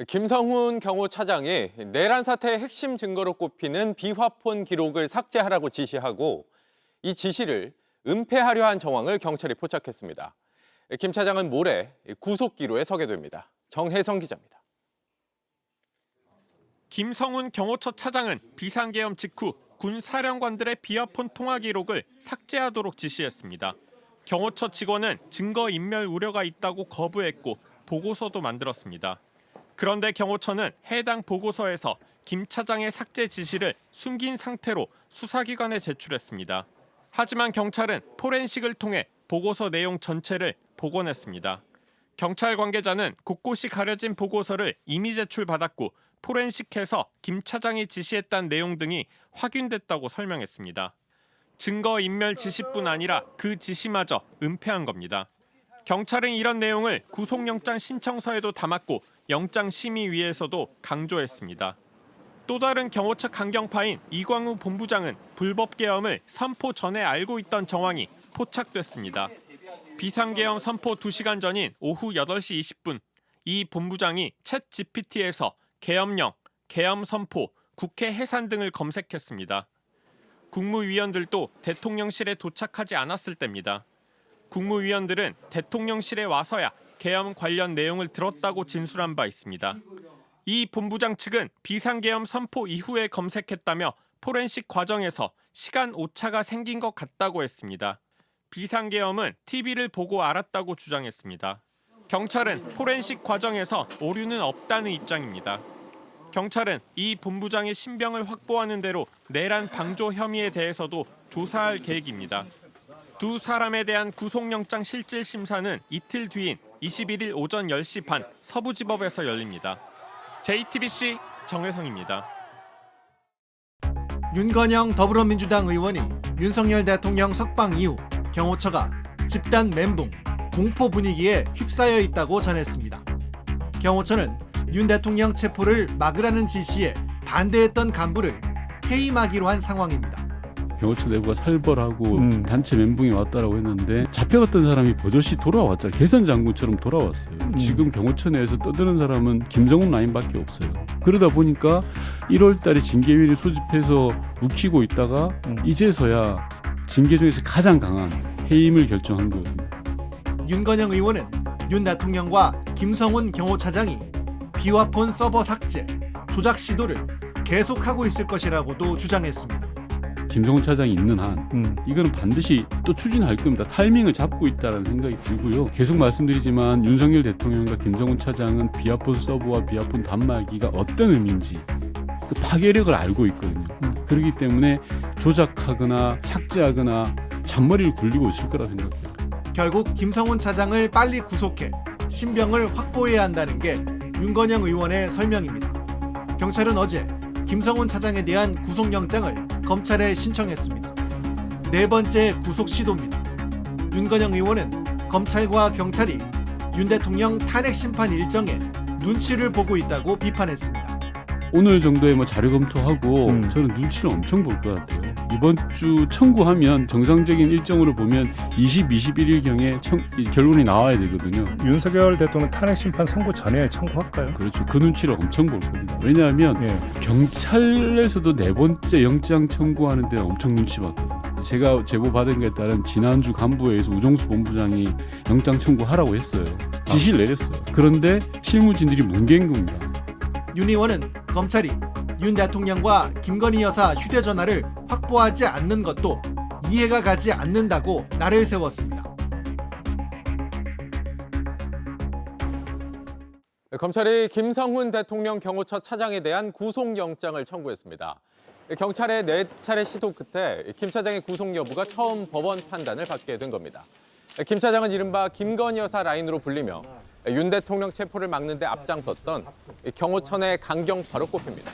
김성훈 경호차장이 내란 사태의 핵심 증거로 꼽히는 비화폰 기록을 삭제하라고 지시하고 이 지시를 은폐하려 한 정황을 경찰이 포착했습니다. 김 차장은 모레 구속기로에 서게 됩니다. 정혜성 기자입니다. 김성훈 경호처 차장은 비상계엄 직후 군 사령관들의 비화폰 통화 기록을 삭제하도록 지시했습니다. 경호처 직원은 증거인멸 우려가 있다고 거부했고 보고서도 만들었습니다. 그런데 경호처는 해당 보고서에서 김 차장의 삭제 지시를 숨긴 상태로 수사기관에 제출했습니다. 하지만 경찰은 포렌식을 통해 보고서 내용 전체를 복원했습니다. 경찰 관계자는 곳곳이 가려진 보고서를 이미 제출받았고 포렌식해서 김 차장이 지시했다는 내용 등이 확인됐다고 설명했습니다. 증거인멸 지시뿐 아니라 그 지시마저 은폐한 겁니다. 경찰은 이런 내용을 구속영장 신청서에도 담았고 영장심의위에서도 강조했습니다. 또 다른 경호처 강경파인 이광우 본부장은 불법 계엄을 선포 전에 알고 있던 정황이 포착됐습니다. 비상계엄 선포 2시간 전인 오후 8시 20분, 이 본부장이 챗GPT에서 계엄령, 계엄 선포, 국회 해산 등을 검색했습니다. 국무위원들도 대통령실에 도착하지 않았을 때입니다. 국무위원들은 대통령실에 와서야 계엄 관련 내용을 들었다고 진술한 바 있습니다. 이 본부장 측은 비상계엄 선포 이후에 검색했다며 포렌식 과정에서 시간 오차가 생긴 것 같다고 했습니다. 비상계엄은 TV를 보고 알았다고 주장했습니다. 경찰은 포렌식 과정에서 오류는 없다는 입장입니다. 경찰은 이 본부장의 신병을 확보하는 대로 내란 방조 혐의에 대해서도 조사할 계획입니다. 두 사람에 대한 구속영장 실질 심사는 이틀 뒤인 21일 오전 10시 반 서부지법에서 열립니다. JTBC 정혜성입니다. 윤건영 더불어민주당 의원이 윤석열 대통령 석방 이후 경호처가 집단 멘붕, 공포 분위기에 휩싸여 있다고 전했습니다. 경호처는 윤 대통령 체포를 막으라는 지시에 반대했던 간부를 해임하기로 한 상황입니다. 경호처 내부가 살벌하고 단체 멘붕이 왔다라고 했는데 잡혀갔던 사람이 버젓이 돌아왔잖아요. 개선 장군처럼 돌아왔어요. 지금 경호처 내에서 떠드는 사람은 김성훈 라인밖에 없어요. 그러다 보니까 1월 달에 징계위를 소집해서 묵히고 있다가 이제서야 징계 중에서 가장 강한 해임을 결정한 거거든요. 윤건영 의원은 윤 대통령과 김성훈 경호차장이 비화폰 서버 삭제, 조작 시도를 계속하고 있을 것이라고도 주장했습니다. 김성훈 차장이 있는 한 이거는 반드시 또 추진할 겁니다. 타이밍을 잡고 있다는 생각이 들고요. 계속 말씀드리지만 윤석열 대통령과 김성훈 차장은 비화폰 서버와 비화폰 단말기가 어떤 의미인지 그 파괴력을 알고 있거든요. 그렇기 때문에 조작하거나 삭제하거나 잔머리를 굴리고 있을 거라 생각해요. 결국 김성훈 차장을 빨리 구속해 신병을 확보해야 한다는 게 윤건영 의원의 설명입니다. 경찰은 어제 김성훈 차장에 대한 구속영장을 검찰에 신청했습니다. 네 번째 구속 시도입니다. 윤건영 의원은 검찰과 경찰이 윤 대통령 탄핵 심판 일정에 눈치를 보고 있다고 비판했습니다. 오늘 정도에 자료 검토하고 저는 눈치를 엄청 볼 것 같아요. 이번 주 청구하면 정상적인 일정으로 보면 20, 21일경에 결론이 나와야 되거든요. 윤석열 대통령 탄핵 심판 선고 전에 청구할까요? 그렇죠. 그 눈치를 엄청 볼 겁니다. 왜냐하면 경찰에서도 네 번째 영장 청구하는 데 엄청 눈치 봤거든요. 제가 제보 받은 것에 따른 지난주 간부회에서 우정수 본부장이 영장 청구하라고 했어요. 지시를 내렸어요. 그런데 실무진들이 뭉갠 겁니다. 윤 의원은 검찰이 윤 대통령과 김건희 여사 휴대전화를 확보하지 않는 것도 이해가 가지 않는다고 날을 세웠습니다. 검찰이 김성훈 대통령 경호처 차장에 대한 구속영장을 청구했습니다. 경찰의 4차례 시도 끝에 김 차장의 구속 여부가 처음 법원 판단을 받게 된 겁니다. 김 차장은 이른바 김건희 여사 라인으로 불리며 윤 대통령 체포를 막는 데 앞장섰던 경호처 내 강경파로 꼽힙니다.